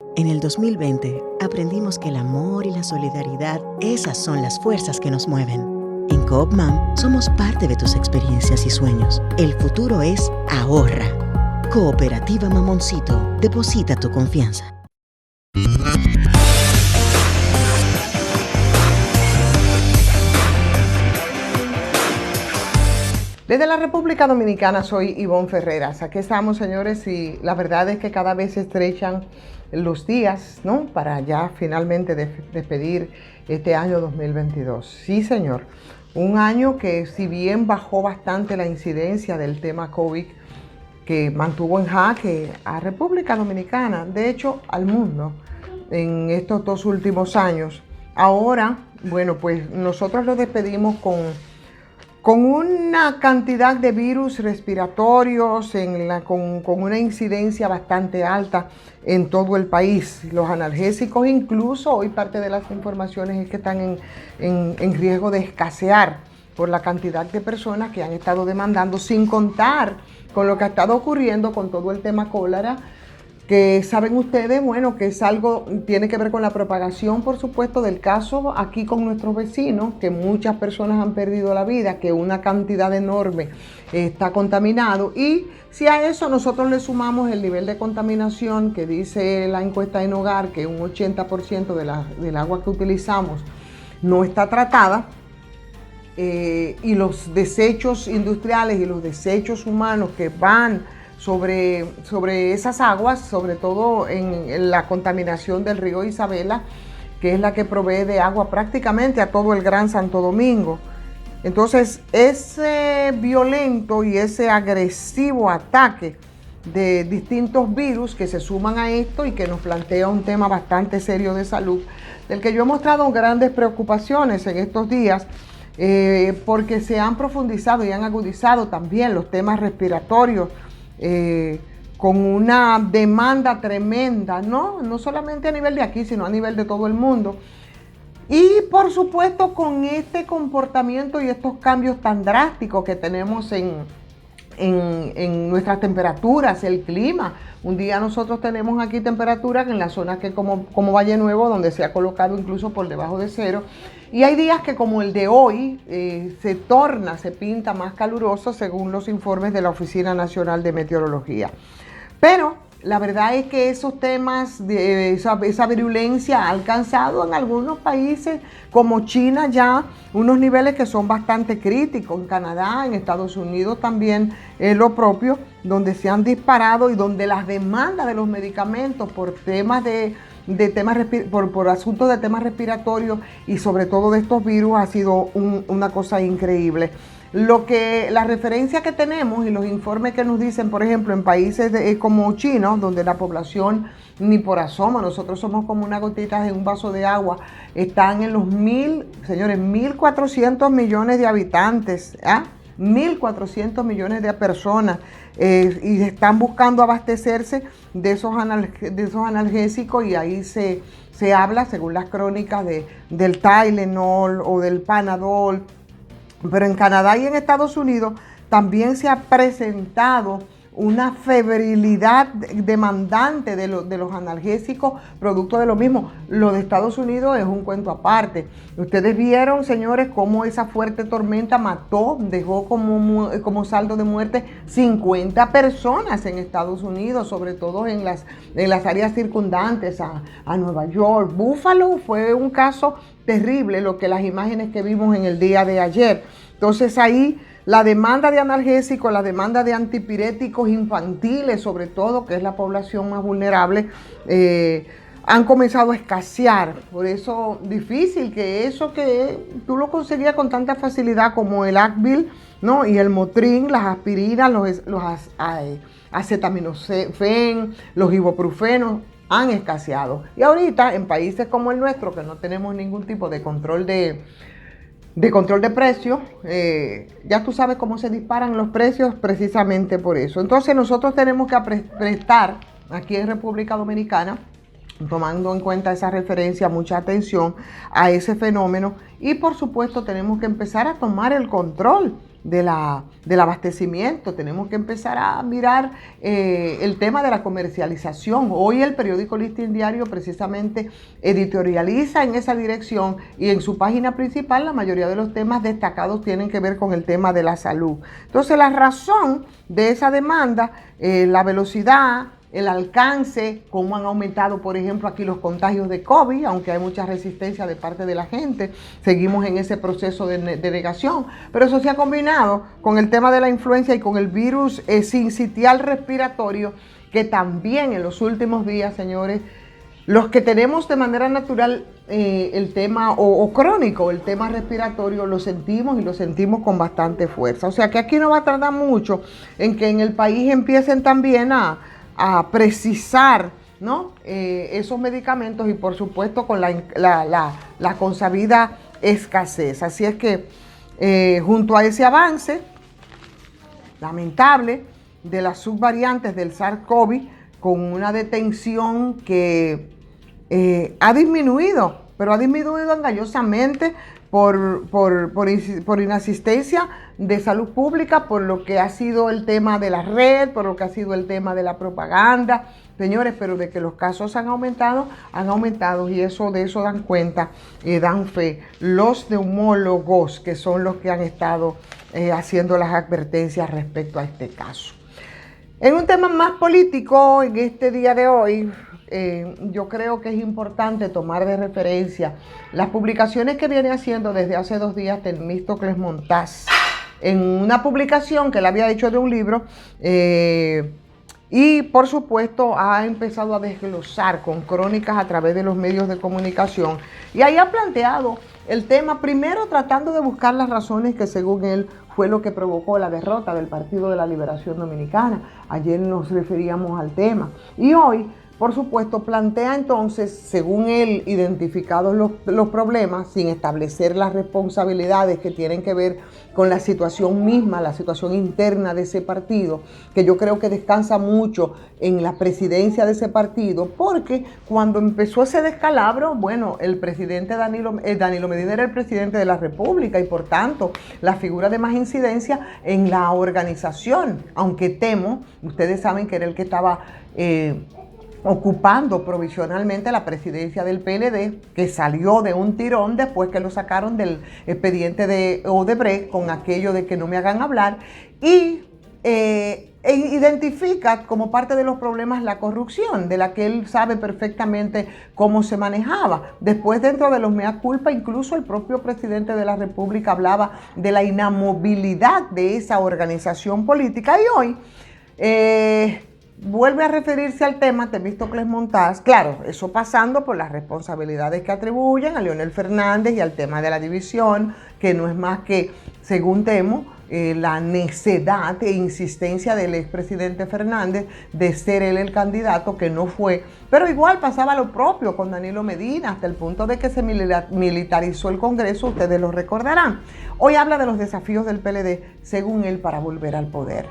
En el 2020 aprendimos que el amor y la solidaridad, esas son las fuerzas que nos mueven. En Coop Mam somos parte de tus experiencias y sueños. El futuro es ahorra. Cooperativa Mamoncito, deposita tu confianza. Desde la República Dominicana soy Ivonne Ferreras. Aquí estamos, señores, y la verdad es que cada vez se estrechan los días, ¿no? Para ya finalmente despedir este año 2022. Sí, señor. Un año que, si bien bajó bastante la incidencia del tema COVID, que mantuvo en jaque a República Dominicana, de hecho al mundo, en estos 2 últimos años. Ahora, bueno, pues nosotros lo despedimos con una cantidad de virus respiratorios, con una incidencia bastante alta en todo el país. Los analgésicos incluso, hoy parte de las informaciones es que están en riesgo de escasear por la cantidad de personas que han estado demandando, sin contar con lo que ha estado ocurriendo con todo el tema cólera, que saben ustedes, bueno, que es algo, tiene que ver con la propagación, por supuesto, del caso aquí con nuestros vecinos, que muchas personas han perdido la vida, que una cantidad enorme está contaminado. Y si a eso nosotros le sumamos el nivel de contaminación que dice la encuesta en Hogar, que un 80% del agua que utilizamos no está tratada, y los desechos industriales y los desechos humanos que van sobre esas aguas, sobre todo en la contaminación del río Isabela, que es la que provee de agua prácticamente a todo el Gran Santo Domingo. Entonces, ese violento y ese agresivo ataque de distintos virus que se suman a esto y que nos plantea un tema bastante serio de salud, del que yo he mostrado grandes preocupaciones en estos días, porque se han profundizado y han agudizado también los temas respiratorios, con una demanda tremenda, no solamente a nivel de aquí, sino a nivel de todo el mundo. Y por supuesto con este comportamiento y estos cambios tan drásticos que tenemos en nuestras temperaturas, el clima. Un día nosotros tenemos aquí temperaturas en la zona que como Valle Nuevo, donde se ha colocado incluso por debajo de cero. Y hay días que, como el de hoy, se pinta más caluroso según los informes de la Oficina Nacional de Meteorología. Pero la verdad es que esos temas, esa virulencia ha alcanzado en algunos países como China ya unos niveles que son bastante críticos. En Canadá, en Estados Unidos también es lo propio, donde se han disparado y donde las demandas de los medicamentos por temas por asuntos de temas respiratorios y sobre todo de estos virus ha sido una cosa increíble. La referencia que tenemos y los informes que nos dicen, por ejemplo, en países como China, donde la población ni por asomo, nosotros somos como una gotita en un vaso de agua, están en los 1.400 millones de habitantes, 1.400 millones de personas, y están buscando abastecerse de esos analgésicos, y ahí se habla, según las crónicas, del Tylenol o del Panadol. Pero en Canadá y en Estados Unidos también se ha presentado una febrilidad demandante de los analgésicos, producto de lo mismo. Lo de Estados Unidos es un cuento aparte. Ustedes vieron, señores, cómo esa fuerte tormenta dejó como saldo de muerte 50 personas en Estados Unidos, sobre todo en las áreas circundantes a Nueva York. Buffalo fue un caso terrible, las imágenes que vimos en el día de ayer. Entonces ahí la demanda de analgésicos, la demanda de antipiréticos infantiles, sobre todo, que es la población más vulnerable, han comenzado a escasear. Por eso difícil que eso que tú lo conseguías con tanta facilidad como el Advil, ¿no? Y el Motrin, las aspirinas, los acetaminofén, los ibuprofenos, han escaseado. Y ahorita en países como el nuestro, que no tenemos ningún tipo de control de precios, ya tú sabes cómo se disparan los precios precisamente por eso. Entonces nosotros tenemos que prestar aquí en República Dominicana, tomando en cuenta esa referencia, mucha atención a ese fenómeno, y por supuesto tenemos que empezar a tomar el control del abastecimiento. Tenemos que empezar a mirar el tema de la comercialización. Hoy el periódico Listín Diario precisamente editorializa en esa dirección, y en su página principal la mayoría de los temas destacados tienen que ver con el tema de la salud. Entonces, la razón de esa demanda, la velocidad, el alcance, cómo han aumentado, por ejemplo, aquí los contagios de COVID, aunque hay mucha resistencia de parte de la gente, seguimos en ese proceso de negación, pero eso se ha combinado con el tema de la influenza y con el virus sincitial respiratorio, que también en los últimos días, señores, los que tenemos de manera natural el tema o crónico, el tema respiratorio, lo sentimos, y lo sentimos con bastante fuerza. O sea que aquí no va a tardar mucho en que en el país empiecen también a precisar, ¿no?, esos medicamentos, y por supuesto con la consabida escasez. Así es que junto a ese avance lamentable de las subvariantes del SARS-CoV, con una detención que ha disminuido, pero ha disminuido engañosamente por inasistencia de salud pública, por lo que ha sido el tema de la red, por lo que ha sido el tema de la propaganda, señores, pero de que los casos han aumentado, y de eso dan cuenta y dan fe los neumólogos, que son los que han estado haciendo las advertencias respecto a este caso. En un tema más político, en este día de hoy, yo creo que es importante tomar de referencia las publicaciones que viene haciendo desde hace 2 días Temístocles Montaz, en una publicación que él había hecho de un libro, y por supuesto ha empezado a desglosar con crónicas a través de los medios de comunicación, y ahí ha planteado el tema, primero tratando de buscar las razones que según él fue lo que provocó la derrota del Partido de la Liberación Dominicana. Ayer nos referíamos al tema, y hoy, por supuesto, plantea entonces, según él, identificados los problemas, sin establecer las responsabilidades que tienen que ver con la situación misma, la situación interna de ese partido, que yo creo que descansa mucho en la presidencia de ese partido, porque cuando empezó ese descalabro, bueno, el presidente Danilo Medina era el presidente de la República, y por tanto, la figura de más incidencia en la organización, aunque temo, ustedes saben que era el que estaba ocupando provisionalmente la presidencia del PLD, que salió de un tirón después que lo sacaron del expediente de Odebrecht con aquello de que no me hagan hablar, y identifica como parte de los problemas la corrupción, de la que él sabe perfectamente cómo se manejaba. Después, dentro de los mea culpa, incluso el propio presidente de la República hablaba de la inamovilidad de esa organización política, y hoy vuelve a referirse al tema Temístocles Montaz, claro, eso pasando por las responsabilidades que atribuyen a Leonel Fernández y al tema de la división, que no es más que, según temo, la necedad e insistencia del expresidente Fernández de ser él el candidato, que no fue. Pero igual pasaba lo propio con Danilo Medina, hasta el punto de que se militarizó el Congreso, ustedes lo recordarán. Hoy habla de los desafíos del PLD, según él, para volver al poder.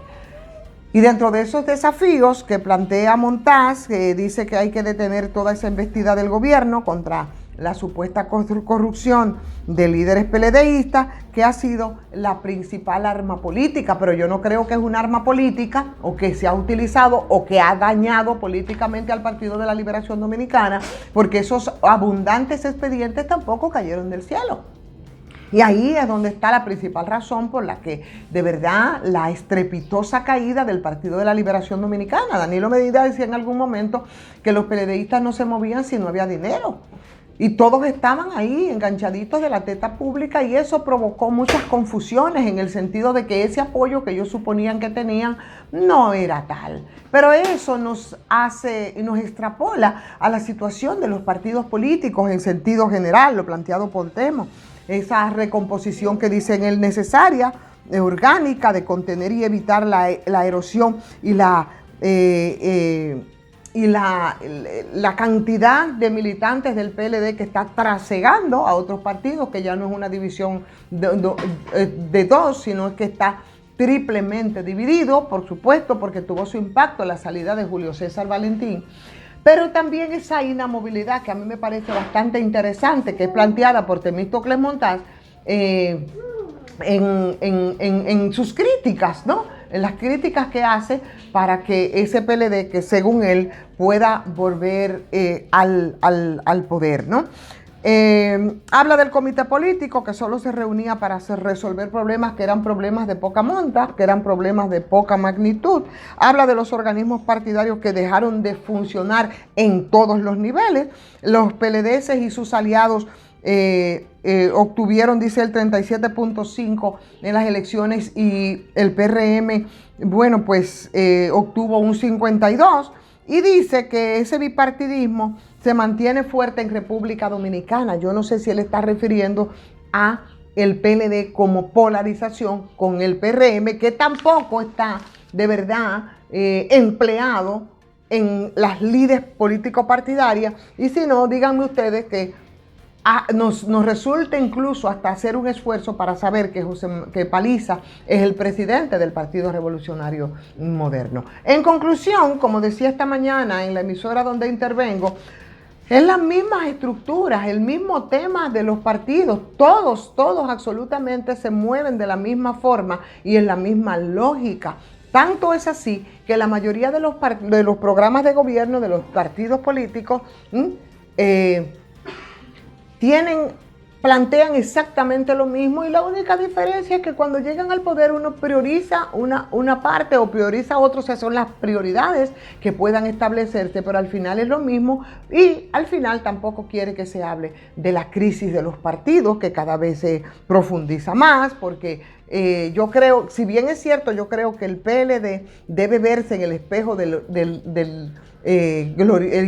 Y dentro de esos desafíos que plantea Montaz, dice que hay que detener toda esa embestida del gobierno contra la supuesta corrupción de líderes PLDistas, que ha sido la principal arma política, pero yo no creo que es un arma política o que se ha utilizado o que ha dañado políticamente al Partido de la Liberación Dominicana, porque esos abundantes expedientes tampoco cayeron del cielo. Y ahí es donde está la principal razón por la que, de verdad, la estrepitosa caída del Partido de la Liberación Dominicana. Danilo Medina decía en algún momento que los PLDistas no se movían si no había dinero. Y todos estaban ahí enganchaditos de la teta pública, y eso provocó muchas confusiones en el sentido de que ese apoyo que ellos suponían que tenían no era tal. Pero eso nos hace y nos extrapola a la situación de los partidos políticos en sentido general, lo planteado por Temo. Esa recomposición que dicen él necesaria, orgánica, de contener y evitar la erosión y la cantidad de militantes del PLD que está trasegando a otros partidos, que ya no es una división de dos, sino es que está triplemente dividido, por supuesto, porque tuvo su impacto la salida de Julio César Valentín. Pero también esa inamovilidad, que a mí me parece bastante interesante, que es planteada por Temístocles Montaz, en sus críticas, ¿no? En las críticas que hace para que ese PLD, que según él, pueda volver al poder, ¿no? Habla del comité político que solo se reunía para resolver problemas que eran problemas de poca monta, que eran problemas de poca magnitud. Habla de los organismos partidarios que dejaron de funcionar en todos los niveles. Los PLDs y sus aliados obtuvieron, dice, el 37.5 en las elecciones y el PRM, bueno, pues obtuvo un 52, y dice que ese bipartidismo se mantiene fuerte en República Dominicana. Yo no sé si él está refiriendo a el PLD como polarización con el PRM, que tampoco está de verdad empleado en las lides político-partidarias, y si no, díganme ustedes que nos resulta incluso hasta hacer un esfuerzo para saber que Paliza es el presidente del Partido Revolucionario Moderno. En conclusión, como decía esta mañana en la emisora donde intervengo, es las mismas estructuras, el mismo tema de los partidos, todos absolutamente se mueven de la misma forma y en la misma lógica. Tanto es así que la mayoría de los programas de gobierno de los partidos políticos plantean exactamente lo mismo, y la única diferencia es que cuando llegan al poder uno prioriza una parte o prioriza otra, o sea, son las prioridades que puedan establecerse, pero al final es lo mismo, y al final tampoco quiere que se hable de la crisis de los partidos, que cada vez se profundiza más, porque yo creo, si bien es cierto, yo creo que el PLD debe verse en el espejo del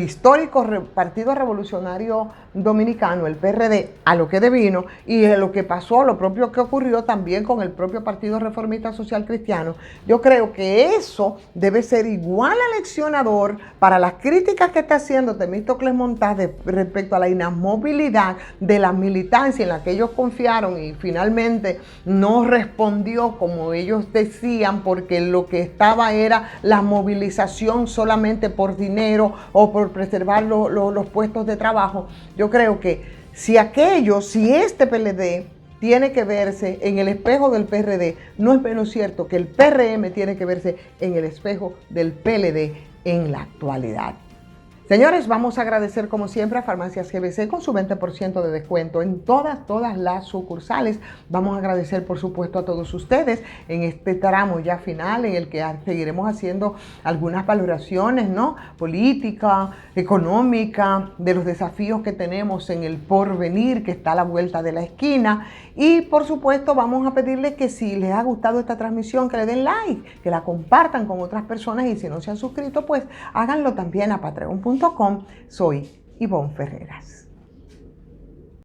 histórico Partido Revolucionario Dominicano, el PRD, a lo que devino, y a lo que pasó, lo propio que ocurrió también con el propio Partido Reformista Social Cristiano. Yo creo que eso debe ser igual aleccionador para las críticas que está haciendo Temístocles Montaz respecto a la inamovilidad de la militancia en la que ellos confiaron y finalmente no respondió como ellos decían, porque lo que estaba era la movilización solamente por dinero o por preservar los puestos de trabajo. Yo creo que si este PLD tiene que verse en el espejo del PRD, no es menos cierto que el PRM tiene que verse en el espejo del PLD en la actualidad. Señores, vamos a agradecer como siempre a Farmacias GBC con su 20% de descuento en todas las sucursales. Vamos a agradecer, por supuesto, a todos ustedes en este tramo ya final en el que seguiremos haciendo algunas valoraciones, ¿no? Política, económica, de los desafíos que tenemos en el porvenir, que está a la vuelta de la esquina. Y, por supuesto, vamos a pedirles que si les ha gustado esta transmisión, que le den like, que la compartan con otras personas, y si no se han suscrito, pues háganlo también a patreon.com. Soy Ivonne Ferreras.